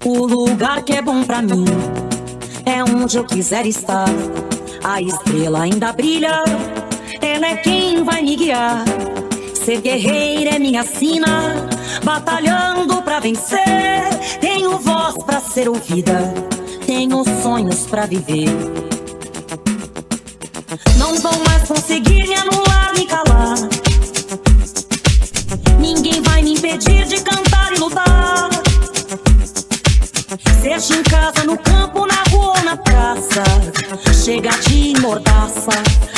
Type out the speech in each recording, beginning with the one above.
O lugar que é bom pra mim é onde eu quiser estar. A estrela ainda brilha, ela é quem vai me guiar. Ser guerreira é minha sina, batalhando pra vencer. Tenho voz pra ser ouvida, tenho sonhos pra viver. Não vão mais conseguir me anular, me calar. Ninguém vai me impedir de cantar e lutar. Seja em casa, no campo, na rua ou na praça, chega de mordaça,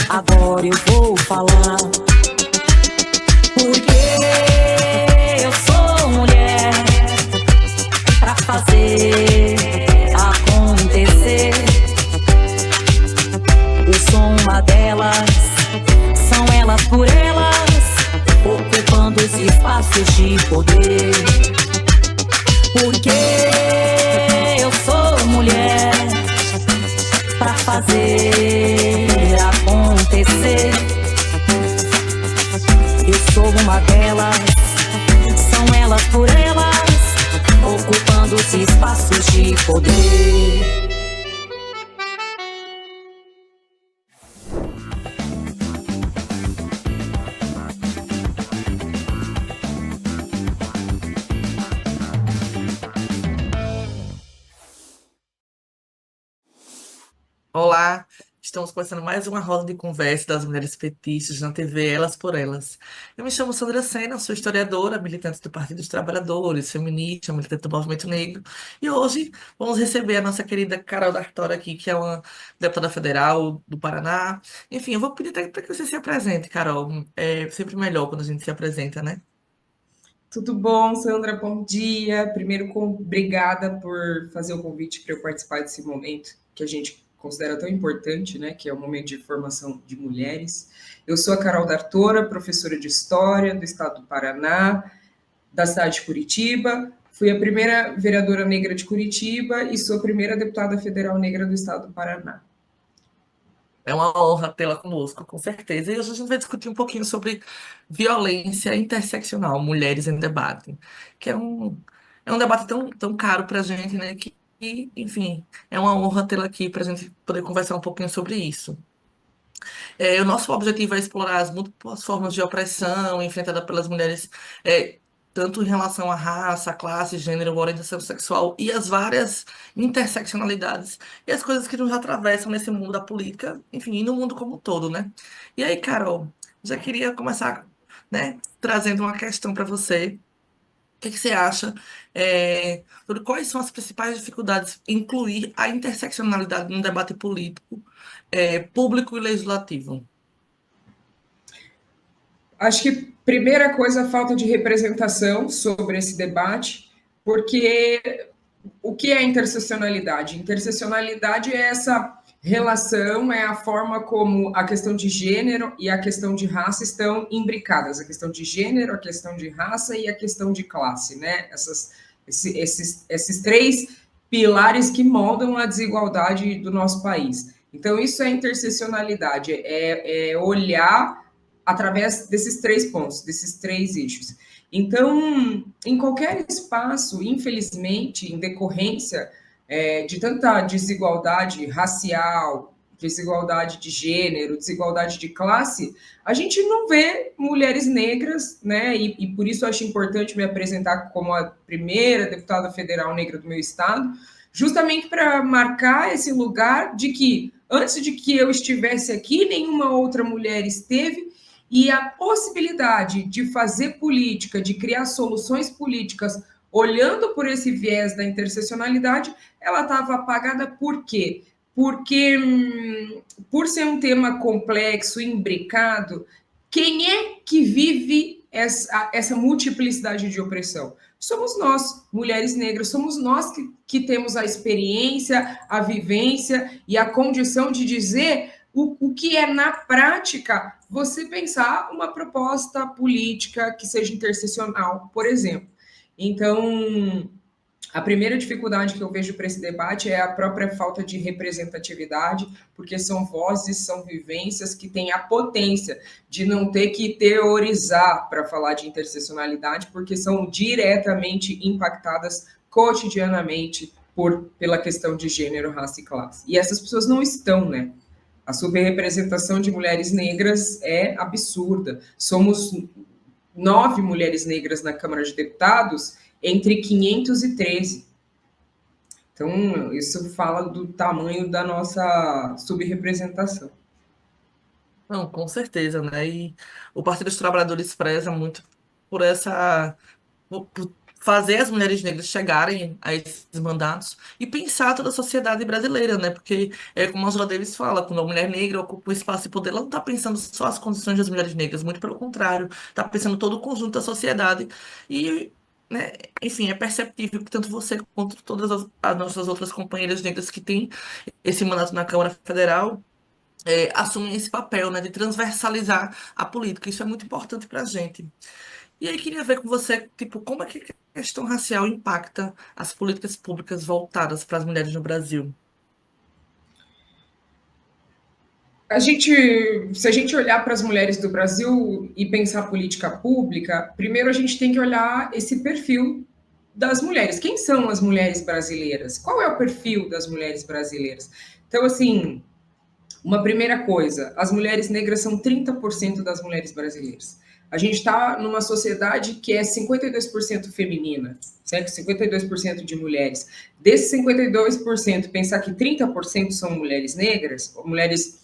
agora eu vou falar. Porque eu sou mulher pra fazer acontecer. Eu sou uma delas, são elas por elas, ocupando os espaços de poder. Porque eu sou mulher pra fazer acontecer. Eu sou uma delas, são elas por elas, ocupando os espaços de poder. Olá, estamos começando mais uma roda de conversa das mulheres petistas na TV Elas por Elas. Eu me chamo Sandra Sena, sou historiadora, militante do Partido dos Trabalhadores, feminista, militante do Movimento Negro. E hoje vamos receber a nossa querida Carol D'Artora aqui, que é uma deputada federal do Paraná. Enfim, eu vou pedir até para que você se apresente, Carol. É sempre melhor quando a gente se apresenta, né? Tudo bom, Sandra? Bom dia. Primeiro, obrigada por fazer o convite para eu participar desse momento que a gente considera tão importante, né? Que é o momento de formação de mulheres. Eu sou a Carol D'Artora, professora de História do Estado do Paraná, da cidade de Curitiba. Fui a primeira vereadora negra de Curitiba e sou a primeira deputada federal negra do Estado do Paraná. É uma honra tê-la conosco, com certeza. E hoje a gente vai discutir um pouquinho sobre violência interseccional, mulheres em debate, que é um debate tão caro para a gente, né? Enfim, é uma honra tê-la aqui para a gente poder conversar um pouquinho sobre isso. O nosso objetivo é explorar as múltiplas formas de opressão enfrentada pelas mulheres, tanto em relação à raça, classe, gênero, orientação sexual e as várias interseccionalidades e as coisas que nos atravessam nesse mundo da política, enfim, e no mundo como um todo, né? E aí, Carol, já queria começar, né, trazendo uma questão para você. O que você acha, sobre quais são as principais dificuldades em incluir a interseccionalidade no debate político, público e legislativo? Acho que, primeira coisa, a falta de representação sobre esse debate, porque o que é interseccionalidade? Interseccionalidade é essa relação, é a forma como a questão de gênero e a questão de raça estão imbricadas. A questão de gênero, a questão de raça e a questão de classe, né? Esses três pilares que moldam a desigualdade do nosso país. Então, isso é interseccionalidade, é olhar através desses três pontos, desses três eixos. Então, em qualquer espaço, infelizmente, em decorrência de tanta desigualdade racial, desigualdade de gênero, desigualdade de classe, a gente não vê mulheres negras, né? E por isso eu acho importante me apresentar como a primeira deputada federal negra do meu estado, justamente para marcar esse lugar de que, antes de que eu estivesse aqui, nenhuma outra mulher esteve, e a possibilidade de fazer política, de criar soluções políticas, olhando por esse viés da interseccionalidade, ela estava apagada por quê? Porque, por ser um tema complexo, imbricado, quem é que vive essa multiplicidade de opressão? Somos nós, mulheres negras, somos nós que temos a experiência, a vivência e a condição de dizer o que é, na prática, você pensar uma proposta política que seja interseccional, por exemplo. Então, A primeira dificuldade que eu vejo para esse debate é a própria falta de representatividade, porque são vozes, são vivências que têm a potência de não ter que teorizar para falar de interseccionalidade, porque são diretamente impactadas cotidianamente pela questão de gênero, raça e classe. E essas pessoas não estão, né? A subrepresentação de mulheres negras é absurda. Somos 9 mulheres negras na Câmara de Deputados, entre 513. Então, isso fala do tamanho da nossa subrepresentação. Não, com certeza, né? E o Partido dos Trabalhadores preza muito por por fazer as mulheres negras chegarem a esses mandatos e pensar toda a sociedade brasileira, né? Porque, como a Angela Davis fala, quando a mulher negra ocupa um espaço de poder, ela não está pensando só as condições das mulheres negras, muito pelo contrário, está pensando todo o conjunto da sociedade. E, né, enfim, é perceptível que tanto você quanto todas as nossas outras companheiras negras que têm esse mandato na Câmara Federal assumem esse papel, né, de transversalizar a política. Isso é muito importante para a gente. E aí queria ver com você, tipo, como é que a questão racial impacta as políticas públicas voltadas para as mulheres no Brasil? Se a gente olhar para as mulheres do Brasil e pensar política pública, primeiro a gente tem que olhar esse perfil das mulheres. Quem são as mulheres brasileiras? Qual é o perfil das mulheres brasileiras? Então, assim, uma primeira coisa, as mulheres negras são 30% das mulheres brasileiras. A gente está numa sociedade que é 52% feminina, certo? 52% de mulheres. Desses 52%, pensar que 30% são mulheres negras, mulheres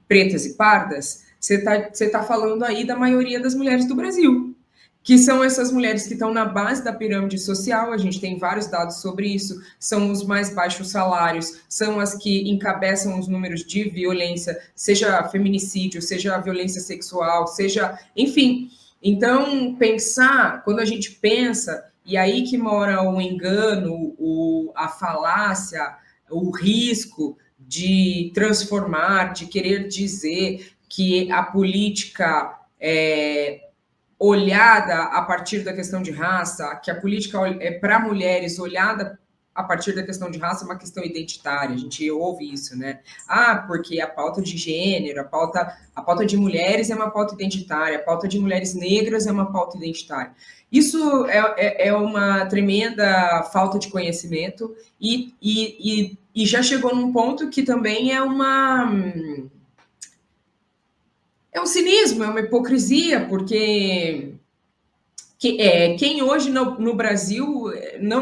pretas e pardas, você tá falando aí da maioria das mulheres do Brasil, que são essas mulheres que estão na base da pirâmide social. A gente tem vários dados sobre isso, são os mais baixos salários, são as que encabeçam os números de violência, seja feminicídio, seja violência sexual, seja, enfim. Então, quando a gente pensa, e aí que mora o engano, a falácia, o risco de transformar, de querer dizer que a política olhada a partir da questão de raça, que a política é para mulheres olhada a partir da questão de raça é uma questão identitária. A gente ouve isso, né? Porque a pauta de gênero, a pauta de mulheres é uma pauta identitária, a pauta de mulheres negras é uma pauta identitária. Isso é uma tremenda falta de conhecimento e já chegou num ponto que também é um cinismo, é uma hipocrisia, porque quem hoje no Brasil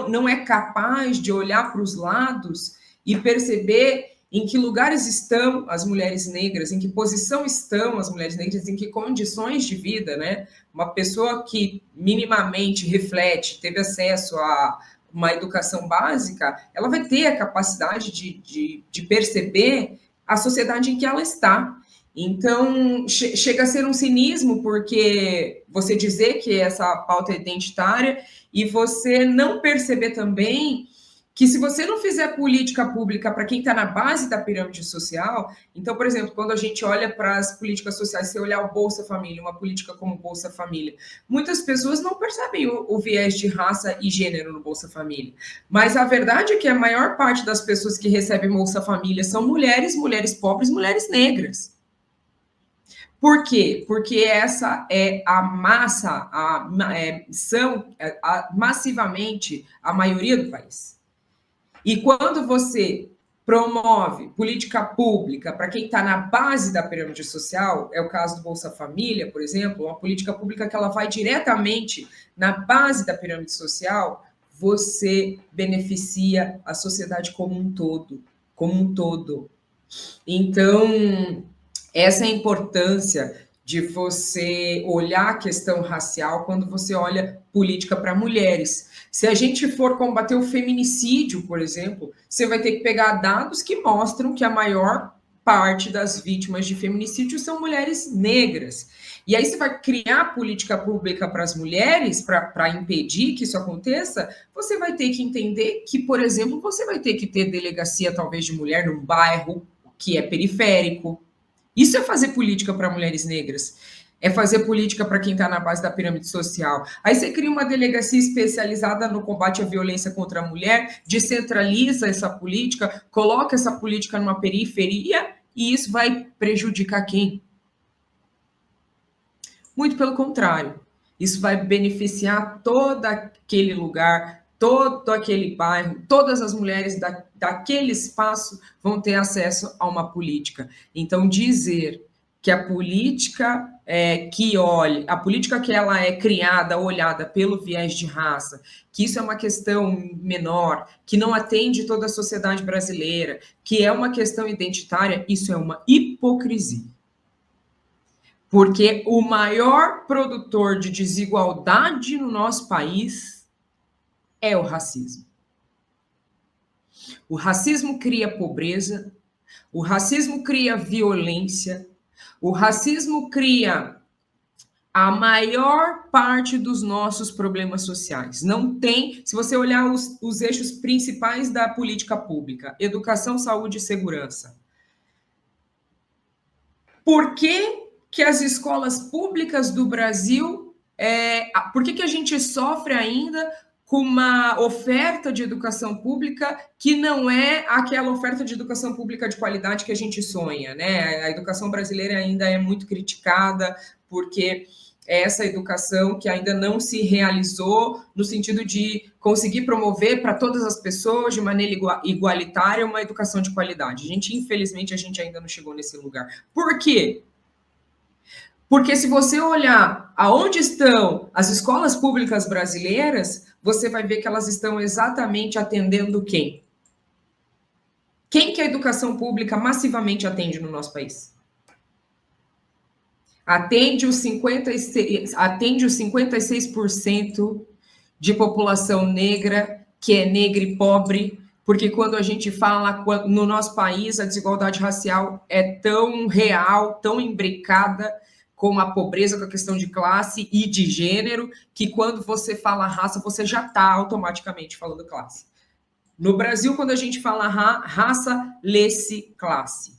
não é capaz de olhar para os lados e perceber em que lugares estão as mulheres negras, em que posição estão as mulheres negras, em que condições de vida, né? Uma pessoa que minimamente reflete, teve acesso a uma educação básica, ela vai ter a capacidade de perceber a sociedade em que ela está. Então, chega a ser um cinismo, porque você dizer que essa pauta é identitária e você não perceber também que se você não fizer política pública para quem está na base da pirâmide social, então, por exemplo, quando a gente olha para as políticas sociais, se olhar o Bolsa Família, uma política como Bolsa Família, muitas pessoas não percebem o viés de raça e gênero no Bolsa Família. Mas a verdade é que a maior parte das pessoas que recebem Bolsa Família são mulheres pobres, mulheres negras. Por quê? Porque essa é a massa, massivamente a maioria do país. E quando você promove política pública para quem está na base da pirâmide social, é o caso do Bolsa Família, por exemplo, uma política pública que ela vai diretamente na base da pirâmide social, você beneficia a sociedade como um todo. Então, essa é a importância de você olhar a questão racial quando você olha política para mulheres. Se a gente for combater o feminicídio, por exemplo, você vai ter que pegar dados que mostram que a maior parte das vítimas de feminicídio são mulheres negras. E aí você vai criar política pública para as mulheres, para impedir que isso aconteça, você vai ter que entender que, por exemplo, você vai ter que ter delegacia, talvez, de mulher num bairro que é periférico. Isso é fazer política para mulheres negras. é fazer política para quem está na base da pirâmide social. Aí você cria uma delegacia especializada no combate à violência contra a mulher, descentraliza essa política, coloca essa política numa periferia, e isso vai prejudicar quem? Muito pelo contrário. Isso vai beneficiar todo aquele lugar, todo aquele bairro, todas as mulheres daquele espaço vão ter acesso a uma política. Então, dizer que a política a política que ela é criada, olhada pelo viés de raça, que isso é uma questão menor, que não atende toda a sociedade brasileira, que é uma questão identitária, isso é uma hipocrisia. Porque o maior produtor de desigualdade no nosso país é o racismo. O racismo cria pobreza, o racismo cria violência, o racismo cria a maior parte dos nossos problemas sociais. Não tem, se você olhar os eixos principais da política pública, educação, saúde e segurança. Por que as escolas públicas do Brasil, por que a gente sofre ainda com uma oferta de educação pública que não é aquela oferta de educação pública de qualidade que a gente sonha, né? A educação brasileira ainda é muito criticada porque é essa educação que ainda não se realizou no sentido de conseguir promover para todas as pessoas de maneira igualitária uma educação de qualidade. Infelizmente, a gente ainda não chegou nesse lugar. Por quê? Porque se você olhar aonde estão as escolas públicas brasileiras, você vai ver que elas estão exatamente atendendo quem? Quem que a educação pública massivamente atende no nosso país? Atende os 56% de população negra, que é negra e pobre, porque quando a gente fala no nosso país, a desigualdade racial é tão real, tão imbricada, com a pobreza, com a questão de classe e de gênero, que quando você fala raça, você já está automaticamente falando classe. No Brasil, quando a gente fala raça, lê-se classe.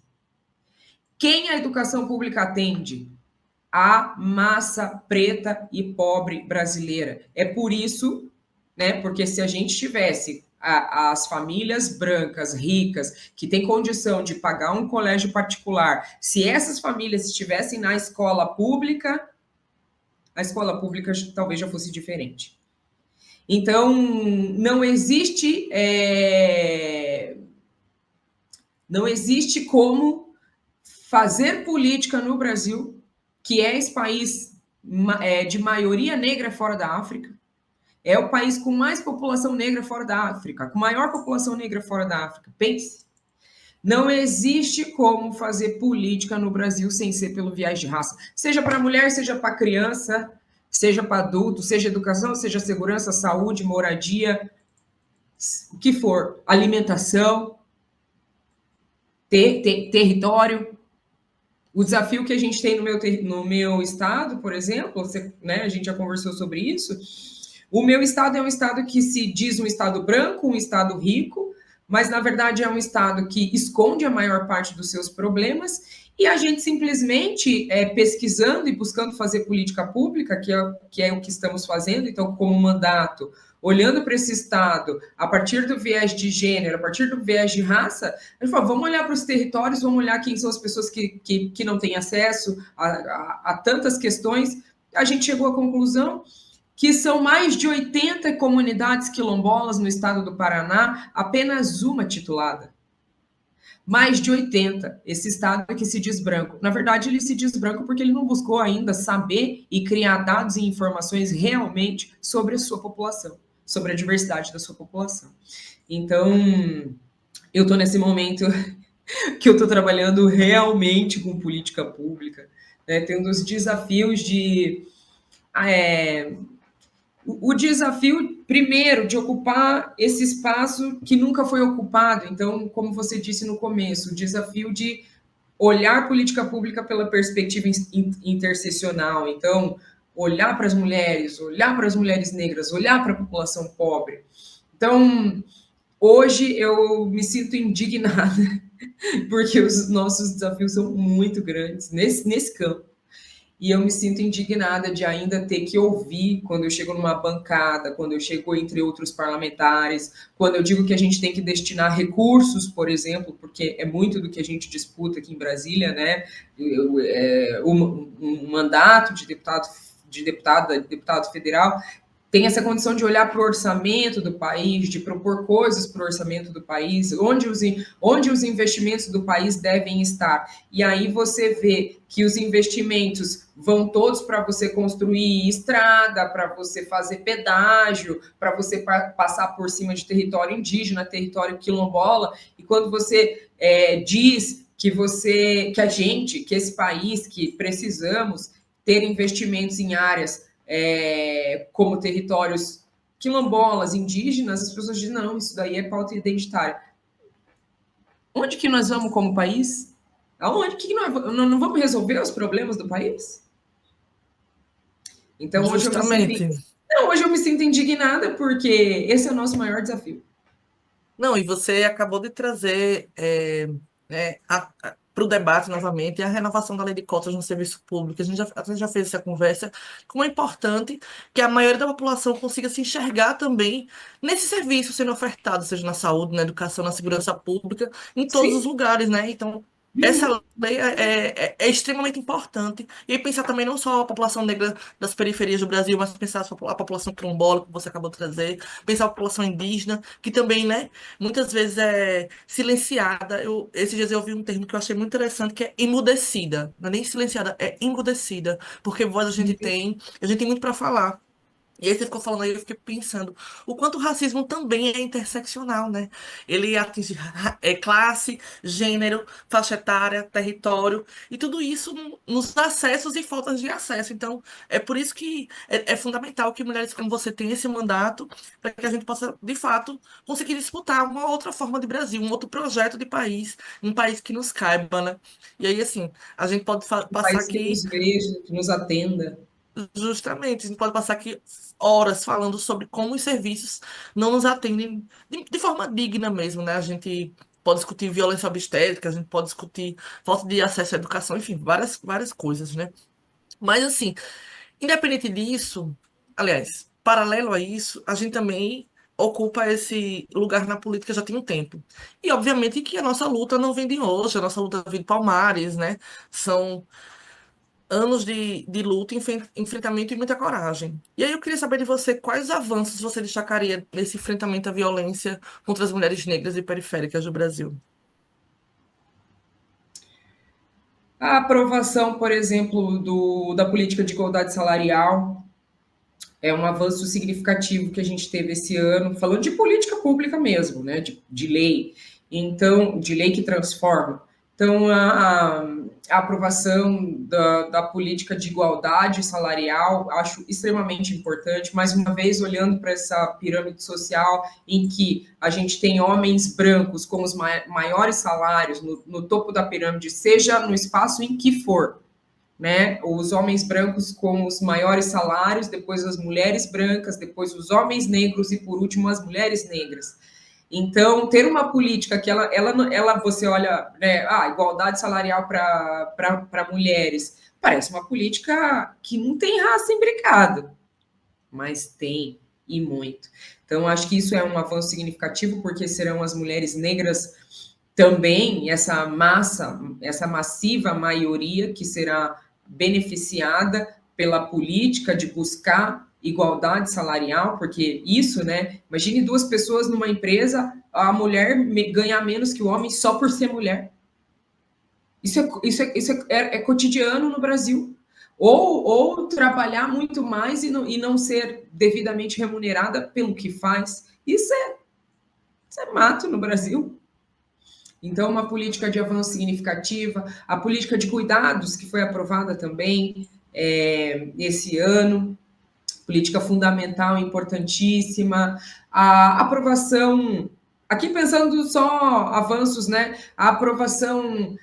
Quem a educação pública atende? A massa preta e pobre brasileira. É por isso, né, porque se a gente tivesse as famílias brancas, ricas, que têm condição de pagar um colégio particular, se essas famílias estivessem na escola pública, a escola pública talvez já fosse diferente. Então, não existe como fazer política no Brasil, que é esse país de maioria negra fora da África, é o país com mais população negra fora da África, com maior população negra fora da África. Pense. Não existe como fazer política no Brasil sem ser pelo viés de raça. Seja para mulher, seja para criança, seja para adulto, seja educação, seja segurança, saúde, moradia, o que for, alimentação, território. O desafio que a gente tem no meu estado, por exemplo, né, a gente já conversou sobre isso. O meu estado é um estado que se diz um estado branco, um estado rico, mas na verdade é um estado que esconde a maior parte dos seus problemas, e a gente simplesmente pesquisando e buscando fazer política pública, que é o que estamos fazendo, então como mandato, olhando para esse estado, a partir do viés de gênero, a partir do viés de raça, a gente fala, vamos olhar para os territórios, vamos olhar quem são as pessoas que não têm acesso a tantas questões. A gente chegou à conclusão que são mais de 80 comunidades quilombolas no estado do Paraná, apenas uma titulada. Mais de 80. Esse estado que se diz branco. Na verdade, ele se diz branco porque ele não buscou ainda saber e criar dados e informações realmente sobre a sua população, sobre a diversidade da sua população. Então, eu estou nesse momento que eu estou trabalhando realmente com política pública, né, tendo os desafios de... O desafio, primeiro, de ocupar esse espaço que nunca foi ocupado. Então, como você disse no começo, o desafio de olhar política pública pela perspectiva interseccional. Então, olhar para as mulheres negras, olhar para a população pobre. Então, hoje eu me sinto indignada, porque os nossos desafios são muito grandes nesse campo. e eu me sinto indignada de ainda ter que ouvir quando eu chego numa bancada, quando eu chego entre outros parlamentares, quando eu digo que a gente tem que destinar recursos, por exemplo, porque é muito do que a gente disputa aqui em Brasília, né? Um mandato de deputado federal tem essa condição de olhar para o orçamento do país, de propor coisas para o orçamento do país, onde os investimentos do país devem estar. E aí você vê que os investimentos vão todos para você construir estrada, para você fazer pedágio, para você passar por cima de território indígena, território quilombola, e quando você diz que esse país, que precisamos ter investimentos em áreas como territórios quilombolas, indígenas, as pessoas dizem, não, isso daí é pauta identitária. Onde que nós vamos como país? Aonde que nós não vamos resolver os problemas do país? Então, hoje eu me sinto indignada porque esse é o nosso maior desafio. Não, e você acabou de trazer para o debate novamente a renovação da lei de cotas no serviço público. A gente já fez essa conversa, como é importante que a maioria da população consiga se enxergar também nesse serviço sendo ofertado, seja na saúde, na educação, na segurança pública, em todos os lugares, né? Então, essa lei é extremamente importante. E aí pensar também não só a população negra das periferias do Brasil, mas pensar a população quilombola, que você acabou de trazer, pensar a população indígena, que também, né, muitas vezes é silenciada. Esses dias eu ouvi um termo que eu achei muito interessante, que é emudecida. Não é nem silenciada, é emudecida. Porque voz a gente tem muito para falar. E aí você ficou falando aí, eu fiquei pensando o quanto o racismo também é interseccional, né? Ele atinge classe, gênero, faixa etária, território, e tudo isso nos acessos e faltas de acesso. Então, é por isso que é fundamental que mulheres como você tenham esse mandato, para que a gente possa, de fato, conseguir disputar uma outra forma de Brasil, um outro projeto de país, um país que nos caiba, né? E aí, assim, a gente pode passar aqui... que nos veja, que nos atenda. Justamente, a gente pode passar aqui horas falando sobre como os serviços não nos atendem de forma digna mesmo, né? A gente pode discutir violência obstétrica, a gente pode discutir falta de acesso à educação, enfim, várias coisas, né? Mas, assim, independente disso, aliás, paralelo a isso, a gente também ocupa esse lugar na política já tem um tempo. E, obviamente, que a nossa luta não vem de hoje, a nossa luta vem de Palmares, né? São anos de luta, enfrentamento e muita coragem. E aí eu queria saber de você quais avanços você destacaria nesse enfrentamento à violência contra as mulheres negras e periféricas do Brasil. A aprovação, por exemplo, da política de igualdade salarial é um avanço significativo que a gente teve esse ano, falando de política pública mesmo, né, de lei. Então, de lei que transforma. Então, a aprovação da política de igualdade salarial acho extremamente importante, mais uma vez olhando para essa pirâmide social em que a gente tem homens brancos com os maiores salários no topo da pirâmide, seja no espaço em que for, né? Os homens brancos com os maiores salários, depois as mulheres brancas, depois os homens negros e, por último, as mulheres negras. Então, ter uma política que ela você olha, né, igualdade salarial para mulheres, parece uma política que não tem raça imbricada, mas tem, e muito. Então, acho que isso é um avanço significativo, porque serão as mulheres negras também, essa massiva maioria que será beneficiada pela política de buscar igualdade salarial, porque isso, né? Imagine duas pessoas numa empresa, a mulher ganhar menos que o homem só por ser mulher. Isso é cotidiano no Brasil. Ou trabalhar muito mais e não ser devidamente remunerada pelo que faz. Isso é mato no Brasil. Então, uma política de avanço significativa, a política de cuidados, que foi aprovada também esse ano, política fundamental, importantíssima, a aprovação, aqui pensando só avanços, né? A aprovação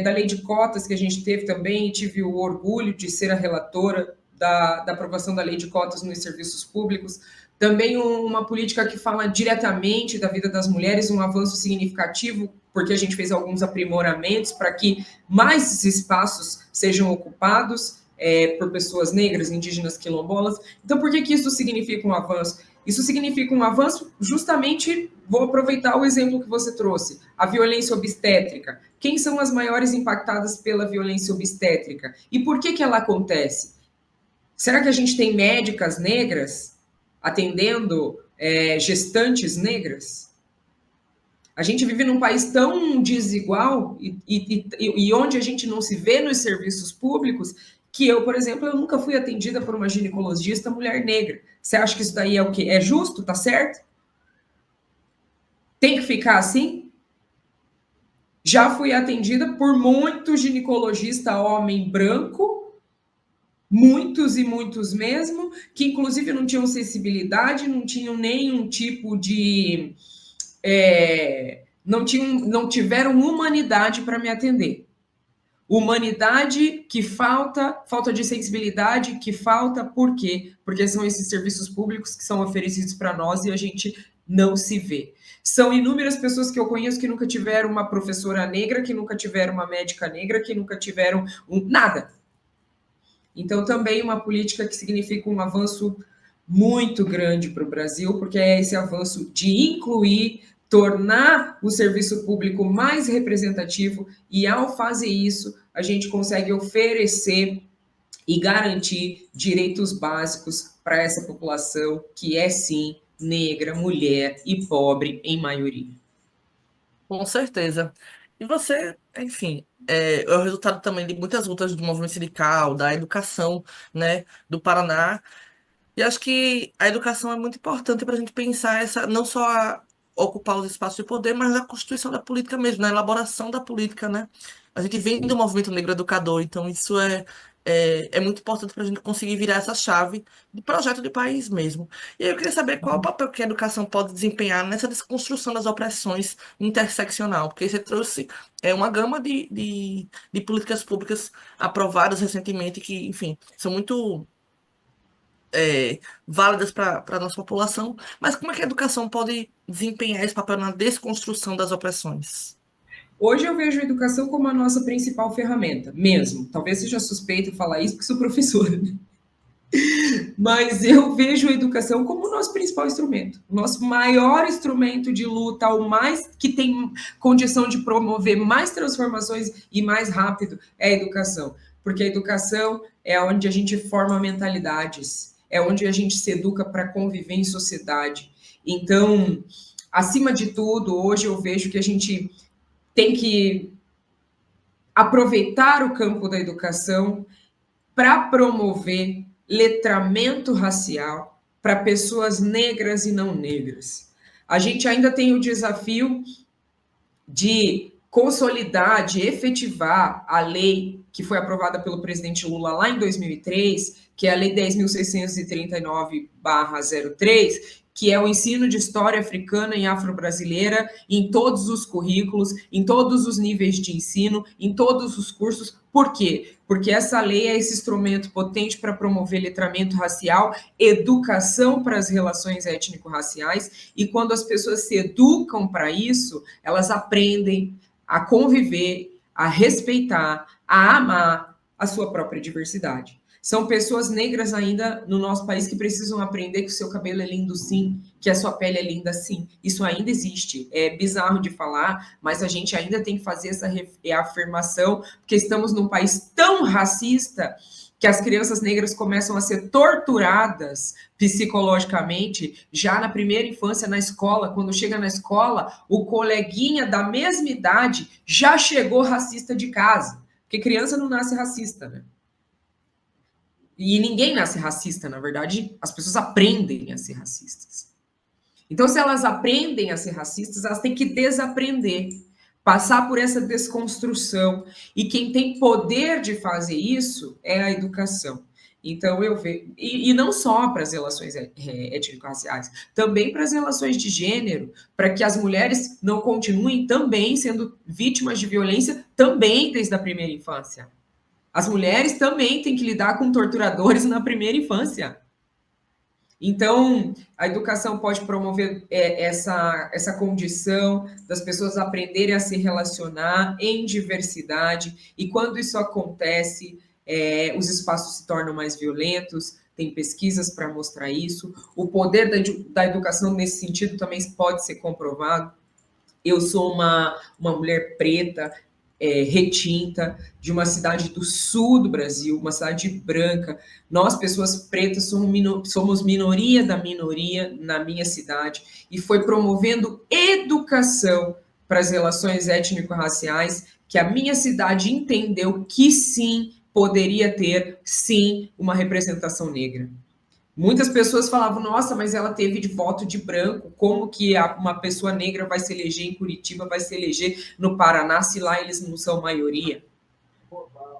da lei de cotas que a gente teve também, tive o orgulho de ser a relatora da aprovação da lei de cotas nos serviços públicos, também uma política que fala diretamente da vida das mulheres, um avanço significativo, porque a gente fez alguns aprimoramentos para que mais espaços sejam ocupados, por pessoas negras, indígenas, quilombolas. Então, por que isso significa um avanço? Isso significa um avanço justamente, vou aproveitar o exemplo que você trouxe, a violência obstétrica. Quem são as maiores impactadas pela violência obstétrica? E por que ela acontece? Será que a gente tem médicas negras atendendo gestantes negras? A gente vive num país tão desigual e onde a gente não se vê nos serviços públicos que eu, por exemplo, eu nunca fui atendida por uma ginecologista mulher negra. Você acha que isso daí é o quê? É justo? Tá certo? Tem que ficar assim? Já fui atendida por muito ginecologista homem branco, muitos e muitos mesmo, que inclusive não tinham sensibilidade, não tinham nenhum tipo de... não tiveram humanidade para me atender. Humanidade que falta de sensibilidade que falta, por quê? Porque são esses serviços públicos que são oferecidos para nós e a gente não se vê. São inúmeras pessoas que eu conheço que nunca tiveram uma professora negra, que nunca tiveram uma médica negra, que nunca tiveram nada. Então, também uma política que significa um avanço muito grande para o Brasil, porque é esse avanço de incluir, tornar o serviço público mais representativo e, ao fazer isso, a gente consegue oferecer e garantir direitos básicos para essa população que é, sim, negra, mulher e pobre em maioria. Com certeza. E você, enfim, é o resultado também de muitas lutas do movimento sindical, da educação, né, do Paraná. E acho que a educação é muito importante para a gente pensar não só ocupar os espaços de poder, mas na constituição da política mesmo, na elaboração da política, né? A gente vem do movimento negro educador, então isso é muito importante para a gente conseguir virar essa chave de projeto de país mesmo. E aí eu queria saber qual é o papel que a educação pode desempenhar nessa desconstrução das opressões interseccional, porque você trouxe uma gama de políticas públicas aprovadas recentemente que, enfim, são muito válidas para a nossa população, mas como é que a educação pode desempenhar esse papel na desconstrução das opressões? Hoje eu vejo a educação como a nossa principal ferramenta, mesmo. Talvez seja suspeito falar isso porque sou professora, né? Mas eu vejo a educação como o nosso principal instrumento, o nosso maior instrumento de luta, o mais que tem condição de promover mais transformações e mais rápido é a educação, porque a educação é onde a gente forma mentalidades, é onde a gente se educa para conviver em sociedade. Então, acima de tudo, hoje eu vejo que a gente tem que aproveitar o campo da educação para promover letramento racial para pessoas negras e não negras. A gente ainda tem o desafio de consolidar, de efetivar a lei que foi aprovada pelo presidente Lula lá em 2003, que é a Lei 10.639/03, que é o ensino de história africana e afro-brasileira em todos os currículos, em todos os níveis de ensino, em todos os cursos. Por quê? Porque essa lei é esse instrumento potente para promover letramento racial, educação para as relações étnico-raciais, e quando as pessoas se educam para isso, elas aprendem a conviver, a respeitar, a amar a sua própria diversidade. São pessoas negras ainda no nosso país que precisam aprender que o seu cabelo é lindo sim, que a sua pele é linda sim. Isso ainda existe. É bizarro de falar, mas a gente ainda tem que fazer essa reafirmação, porque estamos num país tão racista que as crianças negras começam a ser torturadas psicologicamente já na primeira infância na escola. Quando chega na escola, o coleguinha da mesma idade já chegou racista de casa, porque criança não nasce racista, né? E ninguém nasce racista, na verdade, as pessoas aprendem a ser racistas. Então, se elas aprendem a ser racistas, elas têm que desaprender, passar por essa desconstrução. E quem tem poder de fazer isso é a educação. Então, eu vejo, e não só para as relações étnico-raciais, também para as relações de gênero, para que as mulheres não continuem também sendo vítimas de violência, também desde a primeira infância. As mulheres também têm que lidar com torturadores na primeira infância. Então, a educação pode promover essa condição das pessoas aprenderem a se relacionar em diversidade, e quando isso acontece, os espaços se tornam mais violentos, tem pesquisas para mostrar isso. O poder da educação nesse sentido também pode ser comprovado. Eu sou uma mulher preta, retinta, de uma cidade do sul do Brasil, uma cidade branca. Nós, pessoas pretas, somos minoria da minoria na minha cidade, e foi promovendo educação para as relações étnico-raciais que a minha cidade entendeu que sim, poderia ter, sim, uma representação negra. Muitas pessoas falavam, nossa, mas ela teve de voto de branco, como que uma pessoa negra vai se eleger em Curitiba, vai se eleger no Paraná, se lá eles não são maioria?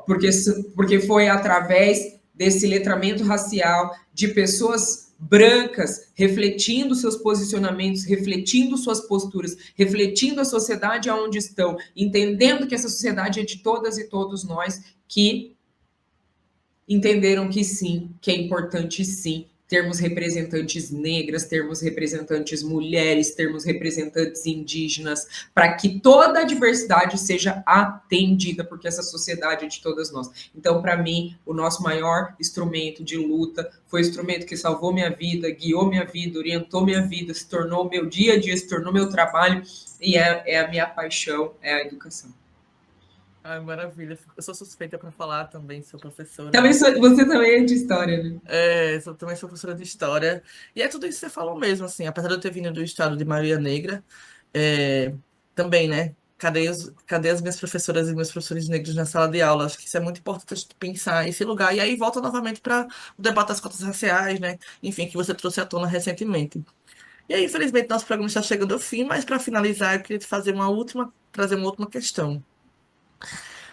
Porque foi através desse letramento racial, de pessoas brancas refletindo seus posicionamentos, refletindo suas posturas, refletindo a sociedade aonde estão, entendendo que essa sociedade é de todas e todos nós, que entenderam que sim, que é importante sim, termos representantes negras, termos representantes mulheres, termos representantes indígenas, para que toda a diversidade seja atendida, porque essa sociedade é de todas nós. Então, para mim, o nosso maior instrumento de luta foi o instrumento que salvou minha vida, guiou minha vida, orientou minha vida, se tornou meu dia a dia, se tornou meu trabalho, e é a minha paixão, é a educação. Ai, maravilha. Eu sou suspeita para falar também, sou professora. Você também é de história, né? Também sou professora de história. E é tudo isso que você falou mesmo, assim. Apesar de eu ter vindo do estado de maioria negra, também, né? Cadê as minhas professoras e meus professores negros na sala de aula? Acho que isso é muito importante a gente pensar esse lugar. E aí volta novamente para o debate das cotas raciais, né? Enfim, que você trouxe à tona recentemente. E aí, infelizmente, nosso programa está chegando ao fim, mas para finalizar, eu queria te trazer uma última questão.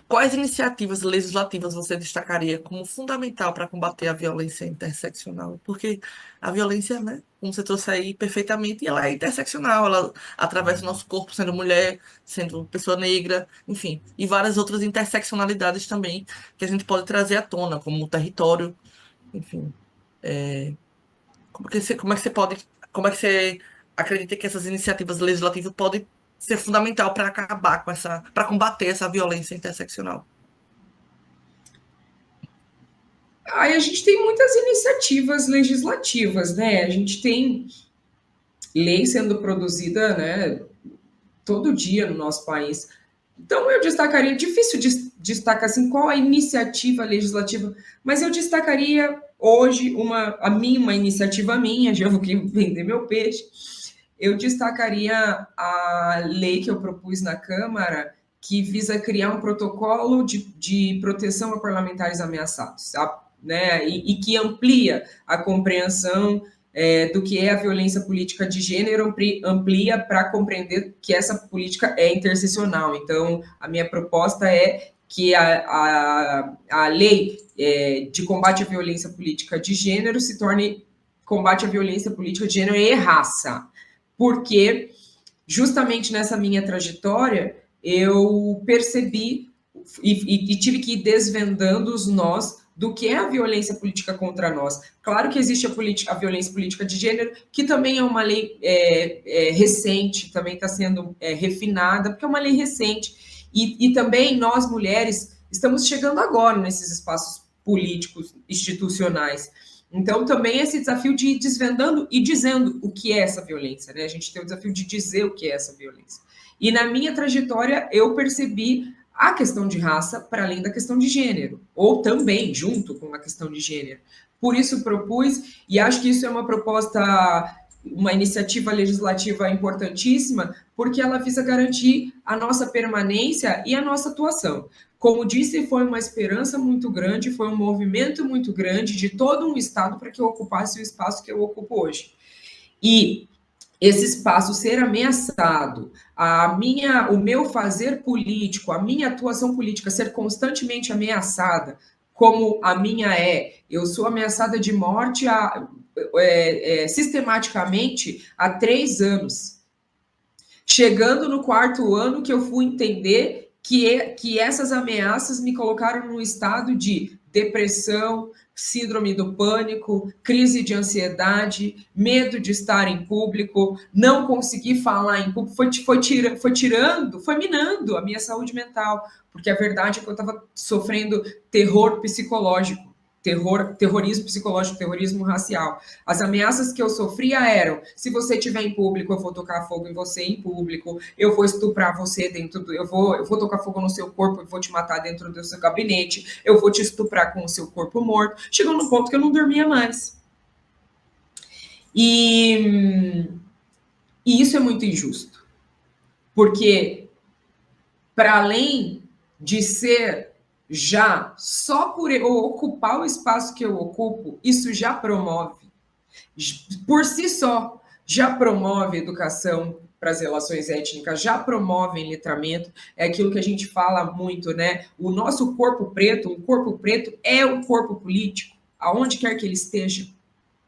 Quais iniciativas legislativas você destacaria como fundamental para combater a violência interseccional? Porque a violência, né, como você trouxe aí perfeitamente, ela é interseccional, ela atravessa o nosso corpo, sendo mulher, sendo pessoa negra, enfim, e várias outras interseccionalidades também que a gente pode trazer à tona, como o território, enfim. Como é que você acredita que essas iniciativas legislativas podem ser fundamental para acabar para combater essa violência interseccional? Aí a gente tem muitas iniciativas legislativas, né? A gente tem lei sendo produzida, né, todo dia no nosso país. Então eu destacaria, difícil destacar assim qual a iniciativa legislativa, mas eu destacaria hoje uma iniciativa minha, já vou vender meu peixe. Eu destacaria a lei que eu propus na Câmara, que visa criar um protocolo de proteção a parlamentares ameaçados, né? E que amplia a compreensão do que é a violência política de gênero, amplia para compreender que essa política é interseccional. Então, a minha proposta é que a lei de combate à violência política de gênero se torne combate à violência política de gênero e raça, porque justamente nessa minha trajetória eu percebi e tive que ir desvendando os nós do que é a violência política contra nós. Claro que existe a violência política de gênero, que também é uma lei recente, também está sendo refinada, porque é uma lei recente. E também nós, mulheres, estamos chegando agora nesses espaços políticos institucionais. Então, também esse desafio de ir desvendando e dizendo o que é essa violência, né? A gente tem o desafio de dizer o que é essa violência. E na minha trajetória, eu percebi a questão de raça para além da questão de gênero, ou também junto com a questão de gênero. Por isso propus, e acho que isso é uma proposta, uma iniciativa legislativa importantíssima, porque ela visa garantir a nossa permanência e a nossa atuação. Como disse, foi uma esperança muito grande, foi um movimento muito grande de todo um Estado para que eu ocupasse o espaço que eu ocupo hoje. E esse espaço ser ameaçado, o meu fazer político, a minha atuação política ser constantemente ameaçada, como a minha eu sou ameaçada de morte sistematicamente há 3 anos. Chegando no 4º ano que eu fui entender que essas ameaças me colocaram num estado de depressão, síndrome do pânico, crise de ansiedade, medo de estar em público, não conseguir falar em público, foi minando a minha saúde mental, porque a verdade é que eu estava sofrendo terror psicológico, terrorismo psicológico, terrorismo racial. As ameaças que eu sofria eram: se você estiver em público, eu vou tocar fogo em você em público, eu vou estuprar você eu vou tocar fogo no seu corpo, eu vou te matar dentro do seu gabinete, eu vou te estuprar com o seu corpo morto. Chegou num ponto que eu não dormia mais. E isso é muito injusto, porque para além de ser já só por eu ocupar o espaço que eu ocupo, isso já promove, por si só, já promove educação para as relações étnicas, já promove letramento, é aquilo que a gente fala muito, né? O nosso corpo preto, o corpo preto é um corpo político, aonde quer que ele esteja.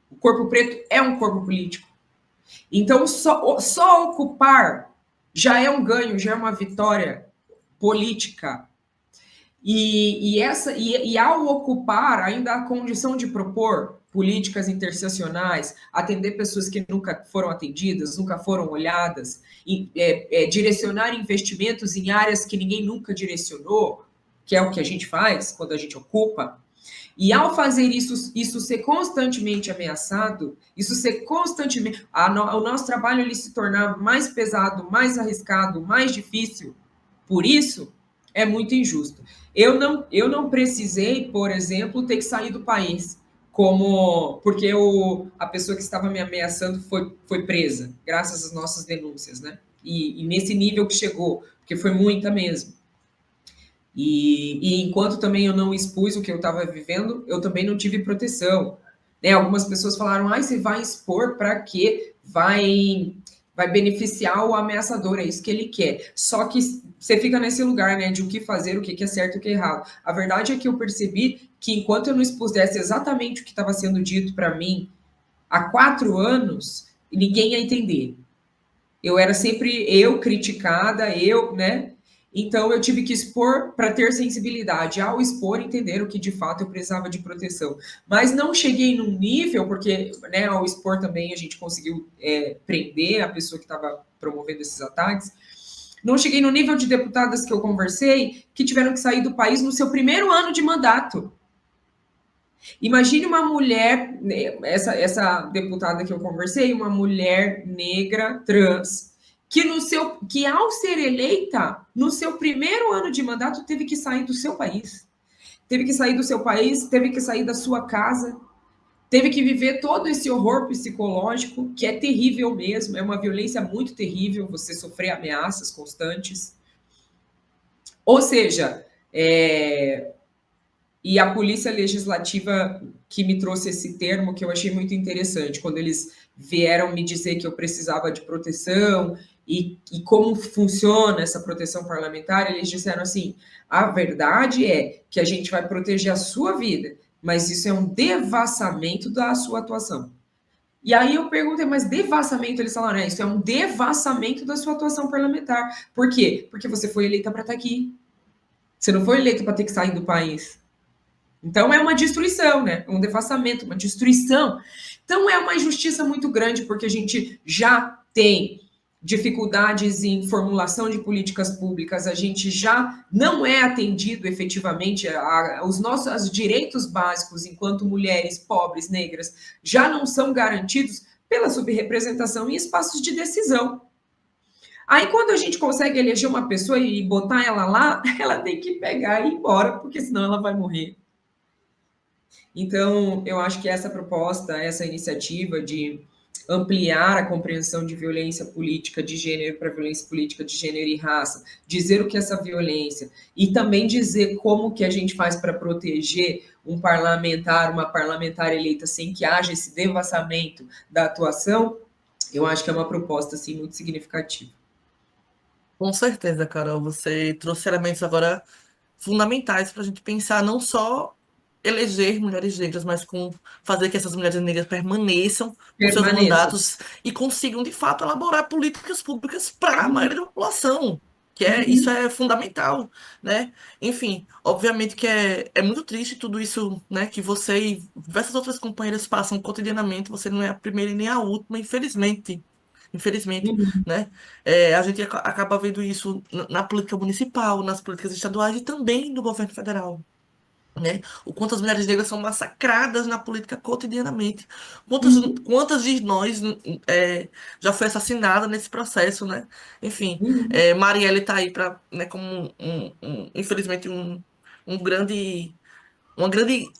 O corpo preto é um corpo político. Então, só ocupar já é um ganho, já é uma vitória política. E ao ocupar ainda a condição de propor políticas interseccionais, atender pessoas que nunca foram atendidas, nunca foram olhadas, direcionar investimentos em áreas que ninguém nunca direcionou, que é o que a gente faz quando a gente ocupa. E ao fazer isso ser constantemente ameaçado, isso ser constantemente... o nosso trabalho ele se tornar mais pesado, mais arriscado, mais difícil. Por isso, é muito injusto. Eu não precisei, por exemplo, ter que sair do país, porque a pessoa que estava me ameaçando foi presa, graças às nossas denúncias, né? E nesse nível que chegou, porque foi muita mesmo. E enquanto também eu não expus o que eu estava vivendo, eu também não tive proteção. Né? Algumas pessoas falaram: você vai expor para quê? Vai beneficiar o ameaçador, é isso que ele quer. Só que você fica nesse lugar, né, de o que fazer, o que é certo e o que é errado. A verdade é que eu percebi que enquanto eu não expusesse exatamente o que estava sendo dito para mim há 4 anos, ninguém ia entender. Eu era sempre criticada, né? Então, eu tive que expor para ter sensibilidade. Ao expor, entender o que, de fato, eu precisava de proteção. Mas não cheguei num nível, porque, né, ao expor também a gente conseguiu prender a pessoa que estava promovendo esses ataques. Não cheguei no nível de deputadas que eu conversei que tiveram que sair do país no seu primeiro ano de mandato. Imagine uma mulher, essa deputada que eu conversei, uma mulher negra, trans, que ao ser eleita, no seu primeiro ano de mandato, teve que sair do seu país. Teve que sair do seu país, teve que sair da sua casa, teve que viver todo esse horror psicológico, que é terrível mesmo, é uma violência muito terrível, você sofrer ameaças constantes. Ou seja, e a Polícia Legislativa que me trouxe esse termo, que eu achei muito interessante, quando eles vieram me dizer que eu precisava de proteção e como funciona essa proteção parlamentar, eles disseram assim: a verdade é que a gente vai proteger a sua vida, mas isso é um devassamento da sua atuação. E aí eu perguntei: mas devassamento? Eles falaram: isso é um devassamento da sua atuação parlamentar. Por quê? Porque você foi eleita para estar aqui. Você não foi eleita para ter que sair do país. Então, é uma destruição, né? Um devassamento, uma destruição. Então, é uma injustiça muito grande, porque a gente já tem dificuldades em formulação de políticas públicas, a gente já não é atendido efetivamente, os nossos direitos básicos enquanto mulheres, pobres, negras, já não são garantidos pela subrepresentação em espaços de decisão. Aí, quando a gente consegue eleger uma pessoa e botar ela lá, ela tem que pegar e ir embora, porque senão ela vai morrer. Então, eu acho que essa proposta, essa iniciativa de ampliar a compreensão de violência política de gênero para violência política de gênero e raça, dizer o que é essa violência e também dizer como que a gente faz para proteger um parlamentar, uma parlamentar eleita sem que haja esse devassamento da atuação, eu acho que é uma proposta assim, muito significativa. Com certeza, Carol, você trouxe elementos agora fundamentais para a gente pensar não só eleger mulheres negras, mas com fazer que essas mulheres negras permaneçam com seus mandatos e consigam, de fato, elaborar políticas públicas para a maioria da população. Isso é fundamental, né? Enfim, obviamente que é muito triste tudo isso, né? Que você e diversas outras companheiras passam cotidianamente. Você não é a primeira e nem a última, infelizmente. Infelizmente, Uhum. né? A gente acaba vendo isso na política municipal, nas políticas estaduais e também no governo federal, né? O quanto as mulheres negras são massacradas na política cotidianamente. Uhum. Quantas de nós já foi assassinada nesse processo, né? Enfim, Uhum. Marielle está aí para, né, como infelizmente, um grande, uma grande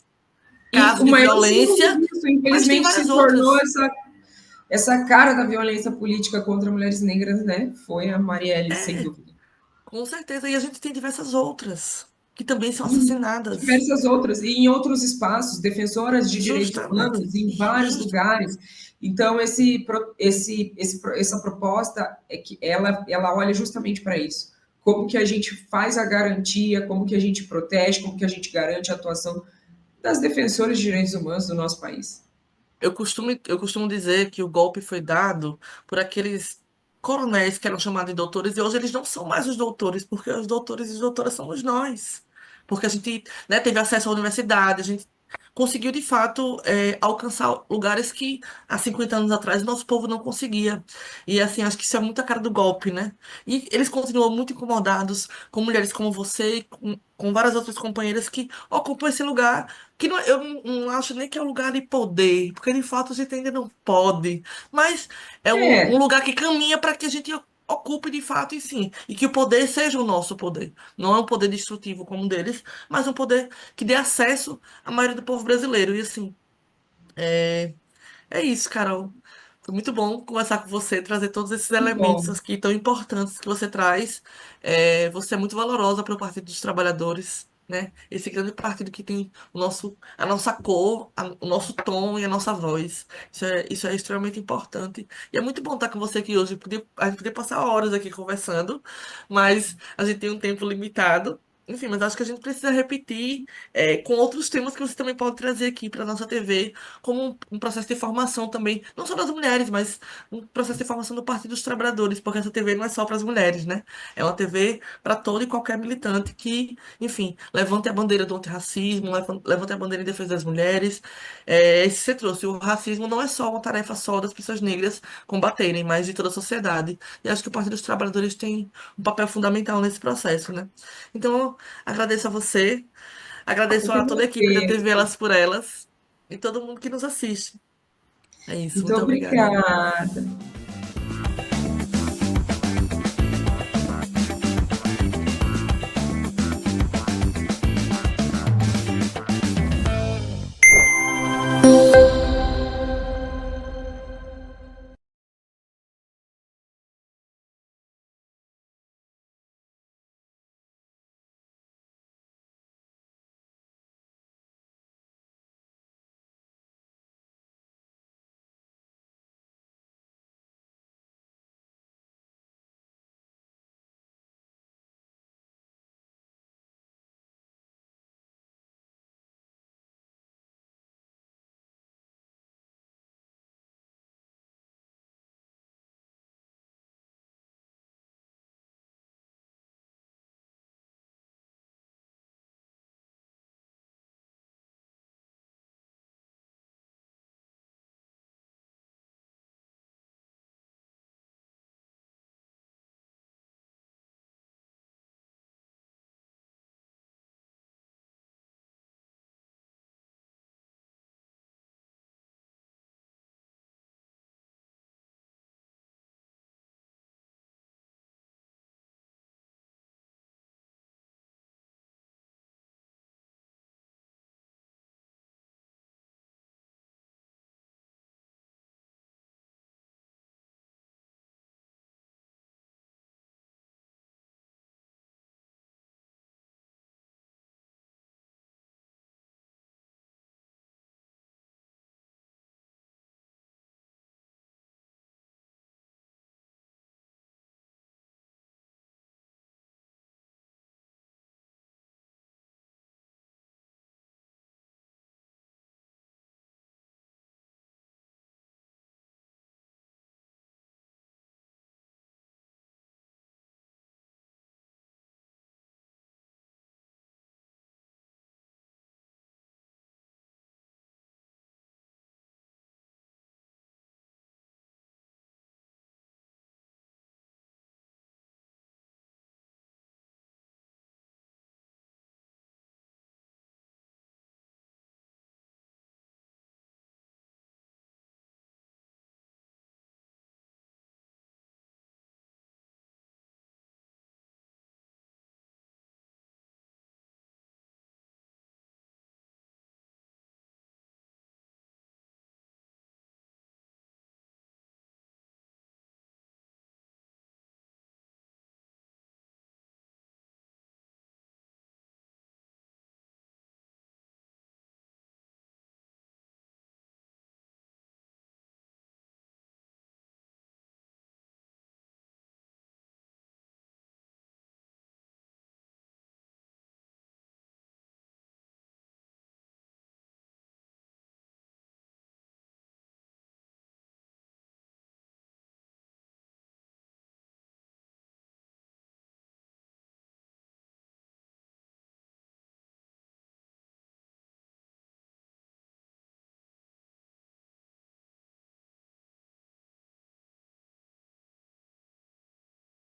E caso o de maior símbolo violência, disso, mas tem infelizmente, várias se tornou outras. essa cara da violência política contra mulheres negras, né? Foi a Marielle, sem É, dúvida. com certeza. E a gente tem diversas outras que também são Uhum. assassinadas. Diversas outras, e em outros espaços, defensoras de direitos Justamente. humanos em vários Justamente. lugares. Então, essa proposta é que ela olha justamente para isso. Como que a gente faz a garantia, como que a gente protege, como que a gente garante a atuação das defensoras de direitos humanos do nosso país. Eu costumo dizer que o golpe foi dado por aqueles coronéis que eram chamados de doutores, e hoje eles não são mais os doutores, porque os doutores e as doutoras somos nós. Porque a gente, né, teve acesso à universidade, a gente conseguiu, de fato, alcançar lugares que há 50 anos atrás o nosso povo não conseguia. E, assim, acho que isso é muito a cara do golpe, né? E eles continuam muito incomodados com mulheres como você e com várias outras companheiras que ocupam esse lugar que eu não acho nem que é um lugar de poder, porque de fato a gente ainda não pode, mas é um É, lugar que caminha para que a gente ocupe de fato e sim, e que o poder seja o nosso poder. Não é um poder destrutivo como um deles, mas um poder que dê acesso à maioria do povo brasileiro. E assim, é isso, Carol. Foi muito bom conversar com você, trazer todos esses que elementos bom. aqui tão importantes que você traz. Você é muito valorosa para o Partido dos Trabalhadores, né? Esse grande partido que tem a nossa cor, o nosso tom e a nossa voz. Isso é extremamente importante. E é muito bom estar com você aqui hoje. A gente podia passar horas aqui conversando, mas a gente tem um tempo limitado. Enfim, mas acho que a gente precisa repetir com outros temas que você também pode trazer aqui para nossa TV como um processo de formação também, não só das mulheres, mas um processo de formação do Partido dos Trabalhadores, porque essa TV não é só para as mulheres, né? É uma TV para todo e qualquer militante que, enfim, levante a bandeira do antirracismo, levante a bandeira em defesa das mulheres. Esse você trouxe, o racismo não é só uma tarefa só das pessoas negras combaterem, mas de toda a sociedade. E acho que o Partido dos Trabalhadores tem um papel fundamental nesse processo, né? Então, agradeço a você. Eu Agradeço que a toda a equipe da TV agradeço. Elas por Elas e todo mundo que nos assiste. É isso, Muito muito obrigada. obrigada.